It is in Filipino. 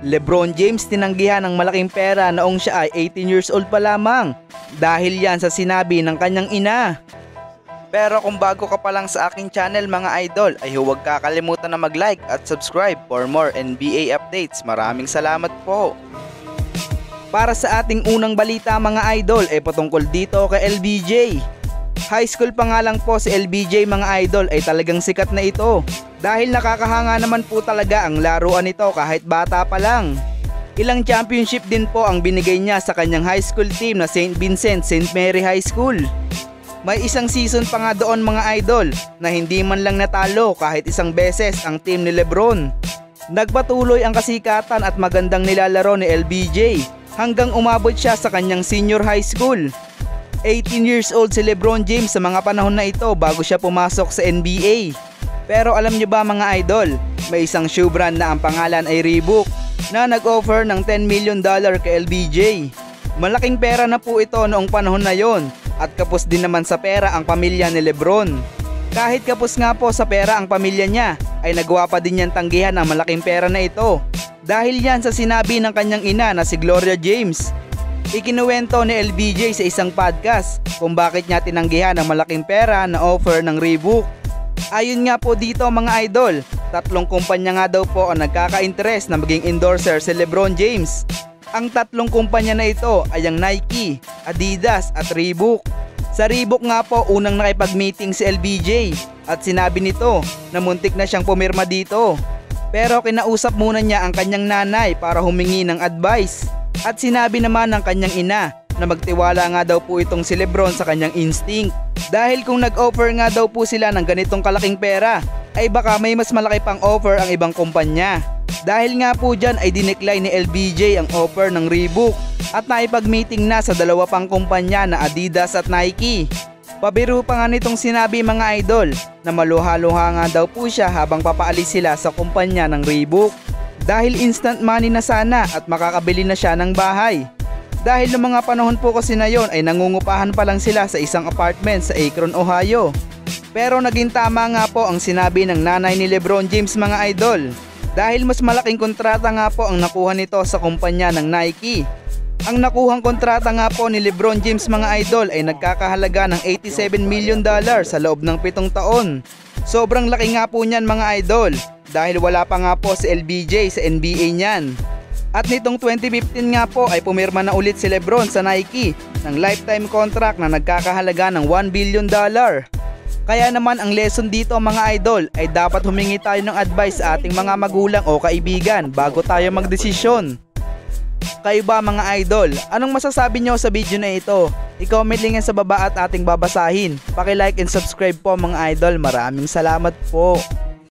LeBron James tinanggihan ng malaking pera noong siya ay 18 years old pa lamang dahil yan sa sinabi ng kanyang ina. Pero kung bago ka pa lang sa aking channel mga idol ay huwag kakalimutan na mag-like at subscribe for more NBA updates. Maraming salamat po. Para sa ating unang balita mga idol ay patungkol dito kay LBJ. High school pa nga lang po si LBJ mga idol ay talagang sikat na ito. Dahil nakakahanga naman po talaga ang laruan nito kahit bata pa lang. Ilang championship din po ang binigay niya sa kanyang high school team na St. Vincent St. Mary High School. May isang season pa nga doon mga idol na hindi man lang natalo kahit isang beses ang team ni LeBron. Nagpatuloy ang kasikatan at magandang nilalaro ni LBJ hanggang umabot siya sa kanyang senior high school. 18 years old si LeBron James sa mga panahon na ito bago siya pumasok sa NBA. Pero alam nyo ba mga idol, may isang shoe brand na ang pangalan ay Reebok na nag-offer ng $10 million kay LBJ. Malaking pera na po ito noong panahon na yon at kapos din naman sa pera ang pamilya ni LeBron. Kahit kapos nga po sa pera ang pamilya niya ay nagawa pa din niyang tanggihan ang malaking pera na ito. Dahil yan sa sinabi ng kanyang ina na si Gloria James. Ikinuwento ni LBJ sa isang podcast kung bakit niya tinanggihan ang malaking pera na offer ng Reebok. Ayon nga po dito mga idol, 3 kumpanya nga daw po ang nagkaka-interest na maging endorser si LeBron James. Ang 3 kumpanya na ito ay ang Nike, Adidas at Reebok. Sa Reebok nga po unang nakipag-meeting si LBJ at sinabi nito na muntik na siyang pumirma dito. Pero kinausap muna niya ang kanyang nanay para humingi ng advice. At sinabi naman ng kanyang ina na magtiwala nga daw po itong si LeBron sa kanyang instinct. Dahil kung nag-offer nga daw po sila ng ganitong kalaking pera, ay baka may mas malaki pang offer ang ibang kumpanya. Dahil nga po dyan ay dinecline ni LBJ ang offer ng Reebok at naipag-meeting na sa 2 pang kumpanya na Adidas at Nike. Pabiro pa nga nitong sinabi mga idol na maluha-luha nga daw po siya habang papaalis sila sa kumpanya ng Reebok. Dahil instant money na sana at makakabili na siya ng bahay. Dahil noong mga panahon po kasi na yon ay nangungupahan pa lang sila sa isang apartment sa Akron, Ohio. Pero naging tama nga po ang sinabi ng nanay ni LeBron James mga idol. Dahil mas malaking kontrata nga po ang nakuha nito sa kumpanya ng Nike. Ang nakuhang kontrata nga po ni LeBron James mga idol ay nagkakahalaga ng $87 million sa loob ng 7 taon. Sobrang laki nga po niyan mga idol dahil wala pa nga po si LBJ sa NBA niyan. At nitong 2015 nga po ay pumirma na ulit si LeBron sa Nike ng lifetime contract na nagkakahalaga ng $1 billion. Kaya naman ang lesson dito mga idol ay dapat humingi tayo ng advice sa ating mga magulang o kaibigan bago tayo magdesisyon. Kayo ba mga idol, anong masasabi nyo sa video na ito? I-comment lang yan sa baba at ating babasahin. Paki-like and subscribe po mga idol. Maraming salamat po.